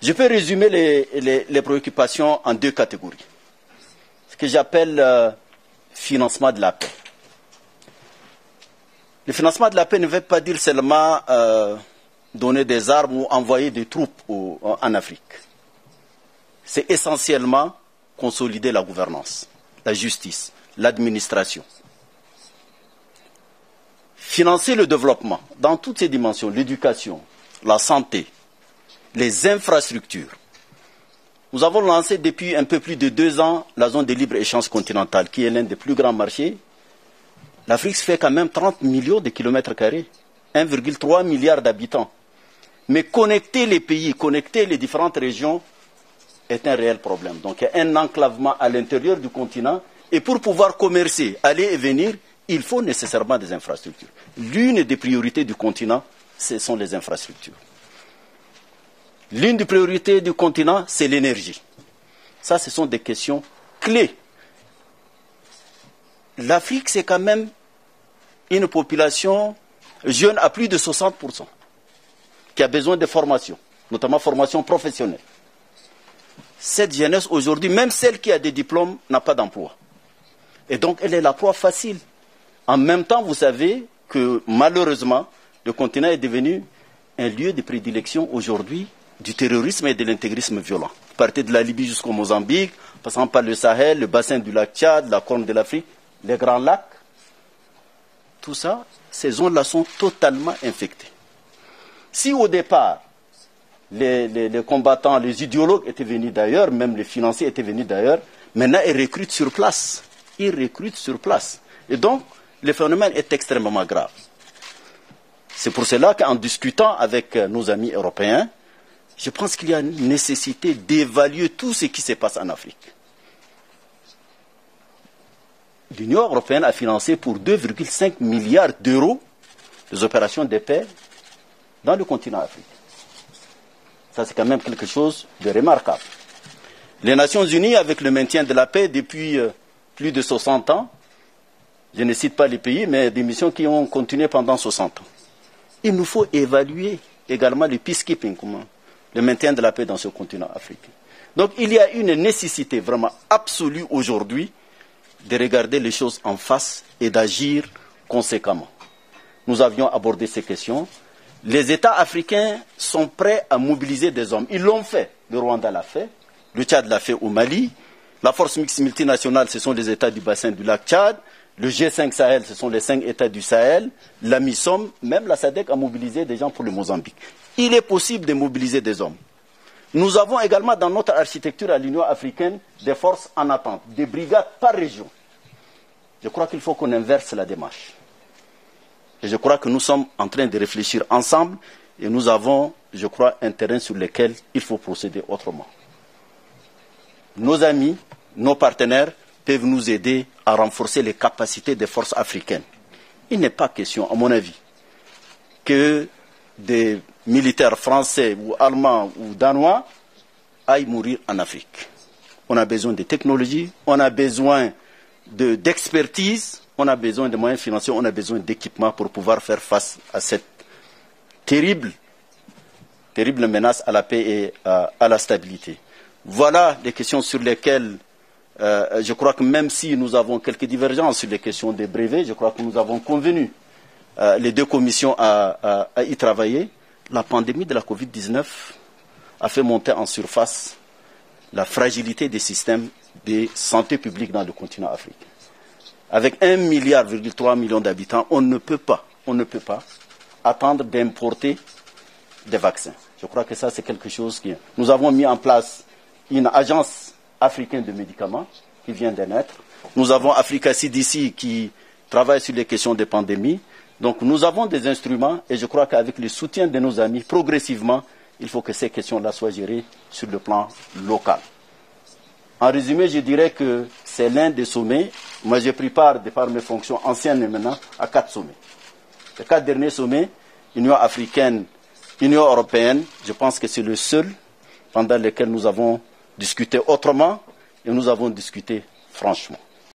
Je peux résumer les préoccupations en deux catégories. Ce que j'appelle financement de la paix. Le financement de la paix ne veut pas dire seulement donner des armes ou envoyer des troupes en Afrique. C'est essentiellement consolider la gouvernance, la justice, l'administration. Financer le développement dans toutes ses dimensions, l'éducation, la santé, les infrastructures. Nous avons lancé depuis un peu plus de 2 ans la zone de libre-échange continentale, qui est l'un des plus grands marchés. L'Afrique fait quand même 30 millions de kilomètres carrés, 1,3 milliard d'habitants. Mais connecter les pays, connecter les différentes régions est un réel problème. Donc il y a un enclavement à l'intérieur du continent, et pour pouvoir commercer, aller et venir, il faut nécessairement des infrastructures. L'une des priorités du continent, ce sont les infrastructures. L'une des priorités du continent, c'est l'énergie. Ça, ce sont des questions clés. L'Afrique, c'est quand même une population jeune à plus de 60%, qui a besoin de formation, notamment formation professionnelle. Cette jeunesse, aujourd'hui, même celle qui a des diplômes, n'a pas d'emploi. Et donc, elle est la proie facile. En même temps, vous savez que malheureusement, le continent est devenu un lieu de prédilection aujourd'hui du terrorisme et de l'intégrisme violent. Partez de la Libye jusqu'au Mozambique, passant par le Sahel, le bassin du lac Tchad, la Corne de l'Afrique, les grands lacs. Tout ça, ces zones-là sont totalement infectées. Si au départ, les combattants, les idéologues étaient venus d'ailleurs, même les financiers étaient venus d'ailleurs, maintenant ils recrutent sur place. Ils recrutent sur place. Et donc, le phénomène est extrêmement grave. C'est pour cela qu'en discutant avec nos amis européens, je pense qu'il y a une nécessité d'évaluer tout ce qui se passe en Afrique. L'Union européenne a financé pour 2,5 milliards d'euros des opérations de paix dans le continent africain. Ça, c'est quand même quelque chose de remarquable. Les Nations Unies, avec le maintien de la paix depuis plus de 60 ans, je ne cite pas les pays, mais des missions qui ont continué pendant 60 ans. Il nous faut évaluer également le peacekeeping, le maintien de la paix dans ce continent africain. Donc il y a une nécessité vraiment absolue aujourd'hui de regarder les choses en face et d'agir conséquemment. Nous avions abordé ces questions. Les États africains sont prêts à mobiliser des hommes. Ils l'ont fait. Le Rwanda l'a fait. Le Tchad l'a fait au Mali. La force mixte multinationale, ce sont les États du bassin du lac Tchad. Le G5 Sahel, ce sont les 5 États du Sahel. La MISOM, même la SADC a mobilisé des gens pour le Mozambique. Il est possible de mobiliser des hommes. Nous avons également dans notre architecture à l'Union africaine des forces en attente, des brigades par région. Je crois qu'il faut qu'on inverse la démarche. Et je crois que nous sommes en train de réfléchir ensemble et nous avons, je crois, un terrain sur lequel il faut procéder autrement. Nos amis, nos partenaires peuvent nous aider à renforcer les capacités des forces africaines. Il n'est pas question, à mon avis, que des militaires français ou allemands ou danois aillent mourir en Afrique. On a besoin de technologie, on a besoin d'expertise, on a besoin de moyens financiers, on a besoin d'équipements pour pouvoir faire face à cette terrible menace à la paix et à la stabilité. Voilà des questions sur lesquelles je crois que même si nous avons quelques divergences sur les questions des brevets, je crois que nous avons convenu, les deux commissions, à y travailler. La pandémie de la Covid-19 a fait monter en surface la fragilité des systèmes de santé publique dans le continent africain. Avec 1,3 milliard d'habitants, on ne peut pas attendre d'importer des vaccins. Je crois que ça, c'est quelque chose qui... Nous avons mis en place une agence africaine de médicaments qui vient de naître. Nous avons Africa CDC qui travaille sur les questions des pandémies. Donc nous avons des instruments et je crois qu'avec le soutien de nos amis, progressivement, il faut que ces questions-là soient gérées sur le plan local. En résumé, je dirais que c'est l'un des sommets. Moi, j'ai pris part, de par mes fonctions anciennes et maintenant, à 4 sommets. Les 4 derniers sommets, Union africaine, Union européenne, je pense que c'est le seul pendant lequel nous avons discuté autrement et nous avons discuté franchement.